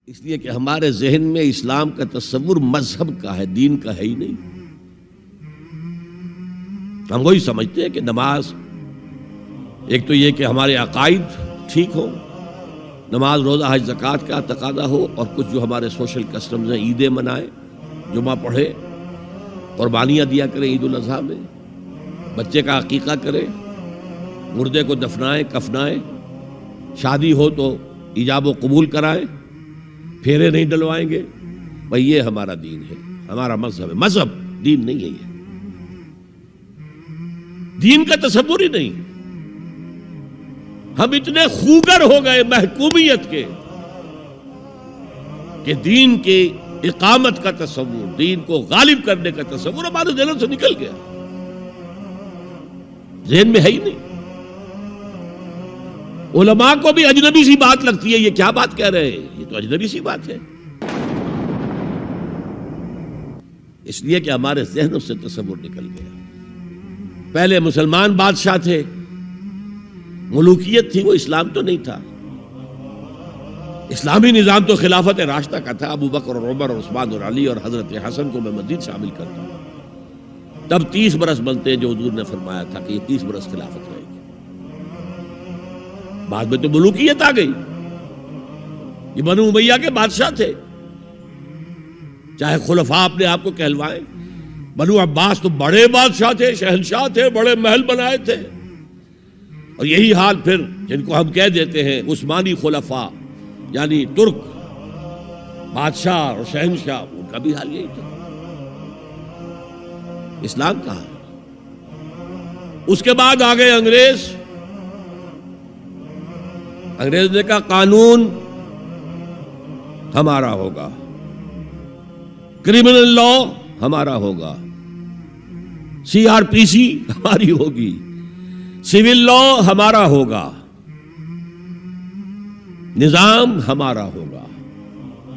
اس لیے کہ ہمارے ذہن میں اسلام کا تصور مذہب کا ہے، دین کا ہے ہی نہیں۔ ہم وہی سمجھتے ہیں کہ نماز، ایک تو یہ کہ ہمارے عقائد ٹھیک ہو، نماز روزہ حج زکوٰۃ کا تقاضا ہو، اور کچھ جو ہمارے سوشل کسٹمز ہیں، عیدیں منائیں، جمعہ پڑھے، قربانیاں دیا کریں عید الاضحیٰ میں، بچے کا عقیقہ کریں، مردے کو دفنائیں کفنائیں، شادی ہو تو ایجاب و قبول کرائیں، پھیرے نہیں ڈلوائیں گے۔ بھئی یہ ہمارا دین ہے، ہمارا مذہب ہے۔ مذہب دین نہیں ہے، یہ دین کا تصور ہی نہیں۔ ہم اتنے خوگر ہو گئے محکومیت کے کہ دین کی اقامت کا تصور، دین کو غالب کرنے کا تصور ہمارے ذہن سے نکل گیا، ذہن میں ہے ہی نہیں۔ علماء کو بھی اجنبی سی بات لگتی ہے، یہ کیا بات کہہ رہے ہیں، یہ تو اجنبی سی بات ہے، اس لیے کہ ہمارے ذہنوں سے تصور نکل گیا۔ پہلے مسلمان بادشاہ تھے، ملوکیت تھی، وہ اسلام تو نہیں تھا۔ اسلامی نظام تو خلافت راشدہ کا تھا، ابو بکر اور عمر اور عثمان اور علی اور حضرت حسن کو میں مزید شامل کرتا ہوں۔ تب 30 برس بنتے ہیں جو حضور نے فرمایا تھا کہ یہ 30 برس خلافت رہے گی۔ بعد میں تو ملوکیت آ گئی، یہ بنو امیہ کے بادشاہ تھے، چاہے خلفاء اپنے آپ کو کہلوائیں۔ بنو عباس تو بڑے بادشاہ تھے، شہنشاہ تھے، بڑے محل بنائے تھے، اور یہی حال پھر جن کو ہم کہہ دیتے ہیں عثمانی خلفاء، یعنی ترک بادشاہ اور شہنشاہ، ان کا بھی حال یہی تھا۔ اسلام کہاں ہے؟ اس کے بعد آ گئے انگریز۔ انگریز نے کہا قانون ہمارا ہوگا، کرمنل لا ہمارا ہوگا، CRPC ہماری ہوگی، سول لا ہمارا ہوگا، نظام ہمارا ہوگا۔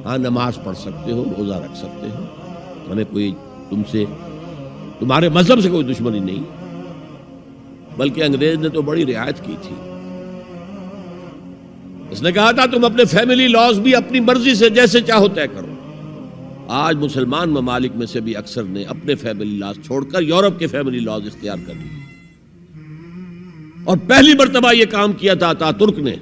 ہاں نماز پڑھ سکتے ہو، روزہ رکھ سکتے ہو، ہمیں کوئی تمہارے مذہب سے کوئی دشمنی نہیں، بلکہ انگریز نے تو بڑی رعایت کی تھی۔ اس نے کہا تھا تم اپنے فیملی لاز بھی اپنی مرضی سے جیسے چاہو طے کرو۔ آج مسلمان ممالک میں سے بھی اکثر نے اپنے فیملی لاز چھوڑ کر یورپ کے فیملی لاز اختیار کر لیے، اور پہلی مرتبہ یہ کام کیا تھا ترک نے،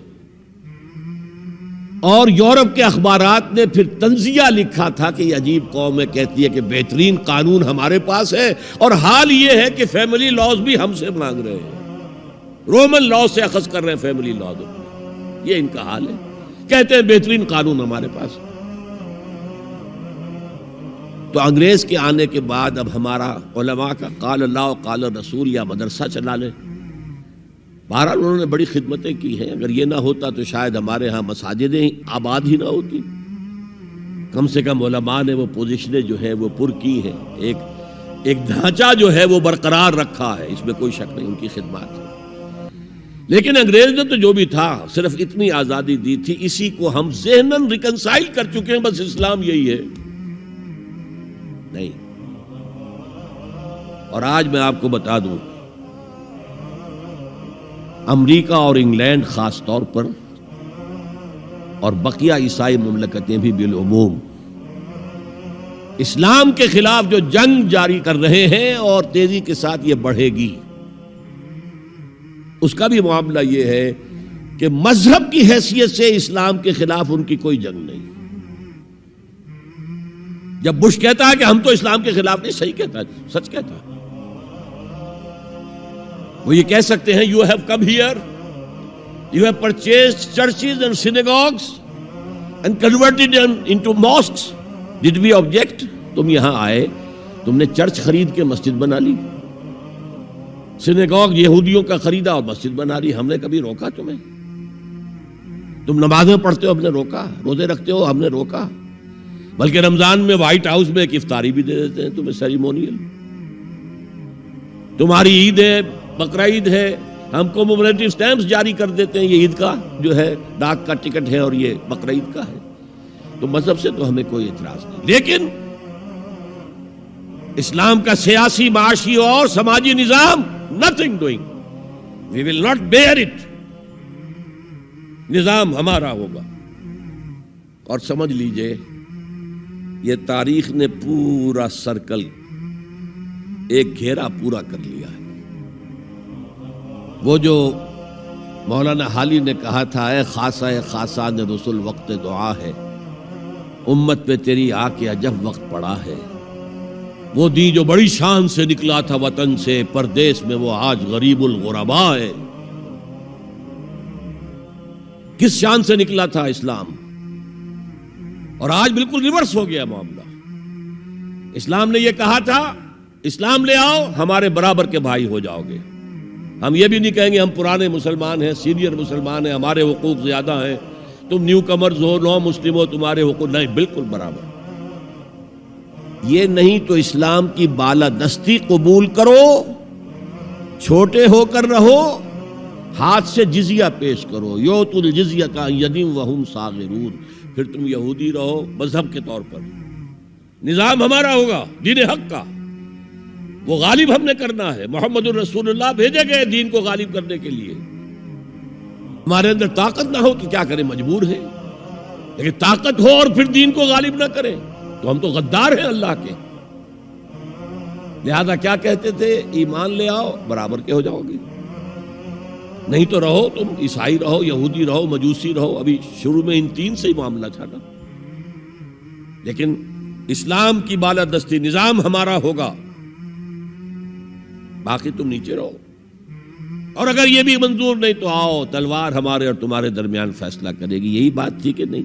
اور یورپ کے اخبارات نے پھر تنزیہ لکھا تھا کہ یہ عجیب قوم ہے، کہتی ہے کہ بہترین قانون ہمارے پاس ہے، اور حال یہ ہے کہ فیملی لاز بھی ہم سے مانگ رہے ہیں، رومن لاز سے اخذ کر رہے ہیں فیملی لاز، یہ ان کا حال ہے، کہتے ہیں بہترین قانون ہمارے پاس۔ تو انگریز کے آنے کے بعد اب ہمارا علماء کا قال اللہ و قال رسول یا مدرسہ چلا لیں۔ بہرحال انہوں نے بڑی خدمتیں کی ہیں، اگر یہ نہ ہوتا تو شاید ہمارے ہاں مساجدیں آباد ہی نہ ہوتی۔ کم سے کم علماء نے وہ پوزیشنیں جو ہے وہ پر کی ہیں، ایک ڈھانچہ جو ہے وہ برقرار رکھا ہے، اس میں کوئی شک نہیں، ان کی خدمات ہے۔ لیکن انگریز نے تو جو بھی تھا صرف اتنی آزادی دی تھی، اسی کو ہم ذہناً ریکنسائل کر چکے ہیں، بس اسلام یہی ہے نہیں۔ اور آج میں آپ کو بتا دوں، امریکہ اور انگلینڈ خاص طور پر، اور بقیہ عیسائی مملکتیں بھی بالعموم، اسلام کے خلاف جو جنگ جاری کر رہے ہیں، اور تیزی کے ساتھ یہ بڑھے گی، اس کا بھی معاملہ یہ ہے کہ مذہب کی حیثیت سے اسلام کے خلاف ان کی کوئی جنگ نہیں۔ جب بش کہتا ہے کہ ہم تو اسلام کے خلاف نہیں، صحیح کہتا ہے، سچ کہتا ہے، وہ یہ کہہ سکتے ہیں you have come here, you have purchased churches and synagogues and converted into mosques, did we object? تم یہاں آئے، تم نے چرچ خرید کے مسجد بنا لی، سینیگاگ یہودیوں کا خریدا اور مسجد بنا لی، ہم نے کبھی روکا تمہیں؟ تم نمازیں پڑھتے ہو، ہم نے روکا؟ روزے رکھتے ہو، ہم نے روکا؟ بلکہ رمضان میں وائٹ ہاؤس میں ایک افطاری بھی دے دیتے ہیں تمہیں، سیریمونیل۔ تمہاری عید ہے، بقرعید ہے، ہم کو کومیموریٹو سٹیمپس جاری کر دیتے ہیں، یہ عید کا جو ہے ڈاک کا ٹکٹ ہے اور یہ بقرعید کا ہے۔ تو مذہب سے تو ہمیں کوئی اعتراض نہیں، لیکن اسلام کا سیاسی، معاشی اور سماجی نظام nothing doing, we will not bear it، نظام ہمارا ہوگا۔ اور سمجھ لیجئے یہ تاریخ نے پورا سرکل ایک گھیرا پورا کر لیا ہے۔ وہ جو مولانا حالی نے کہا تھا، اے خاصہ خاصان رسول وقت دعا ہے، امت پہ تیری آ کے عجب وقت پڑا ہے۔ وہ دین جو بڑی شان سے نکلا تھا وطن سے، پردیس میں وہ آج غریب الغرباء ہے۔ کس شان سے نکلا تھا اسلام، اور آج بالکل ریورس ہو گیا معاملہ۔ اسلام نے یہ کہا تھا اسلام لے آؤ، ہمارے برابر کے بھائی ہو جاؤ گے۔ ہم یہ بھی نہیں کہیں گے ہم پرانے مسلمان ہیں، سینئر مسلمان ہیں، ہمارے حقوق زیادہ ہیں، تم نیو کمرز ہو، نو مسلم ہو، تمہارے حقوق نہیں، بالکل برابر۔ یہ نہیں تو اسلام کی بالادستی قبول کرو، چھوٹے ہو کر رہو، ہاتھ سے جزیہ پیش کرو، یوت الجزیۃ عن ید وہم صاغرون، پھر تم یہودی رہو مذہب کے طور پر، نظام ہمارا ہوگا دین حق کا، وہ غالب ہم نے کرنا ہے۔ محمد الرسول اللہ بھیجے گئے دین کو غالب کرنے کے لیے۔ ہمارے اندر طاقت نہ ہو تو کیا کریں، مجبور ہیں، لیکن طاقت ہو اور پھر دین کو غالب نہ کریں تو ہم تو غدار ہیں اللہ کے۔ لہذا کیا کہتے تھے، ایمان لے آؤ برابر کے ہو جاؤ گے، نہیں تو رہو تم عیسائی رہو، یہودی رہو، مجوسی رہو۔ ابھی شروع میں ان تین سے ہی معاملہ تھا نا، لیکن اسلام کی بالادستی نظام ہمارا ہوگا، باقی تم نیچے رہو، اور اگر یہ بھی منظور نہیں تو آؤ تلوار ہمارے اور تمہارے درمیان فیصلہ کرے گی۔ یہی بات تھی کہ نہیں؟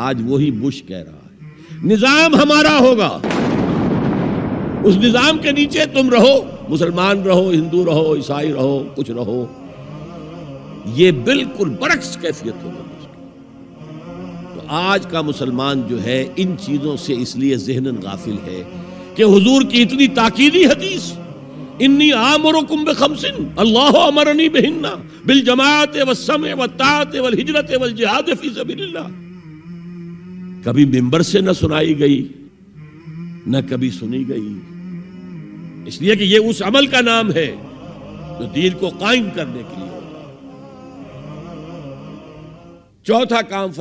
آج وہی بش کہہ رہا ہے نظام ہمارا ہوگا، اس نظام کے نیچے تم رہو، مسلمان رہو، ہندو رہو، عیسائی رہو، کچھ رہو۔ یہ بالکل برعکس کیفیت ہوگا۔ تو آج کا مسلمان جو ہے ان چیزوں سے اس لیے ذہناً غافل ہے کہ حضور کی اتنی تاکیدی حدیث، انی آمرکم بخمس اللہ امرنی بہن بالجماعت والسمع والطاعت والہجرت والجہاد فی سبیل اللہ، کبھی ممبر سے نہ سنائی گئی، نہ کبھی سنی گئی، اس لیے کہ یہ اس عمل کا نام ہے جو دین کو قائم کرنے کے لیے ہوگا۔ چوتھا کام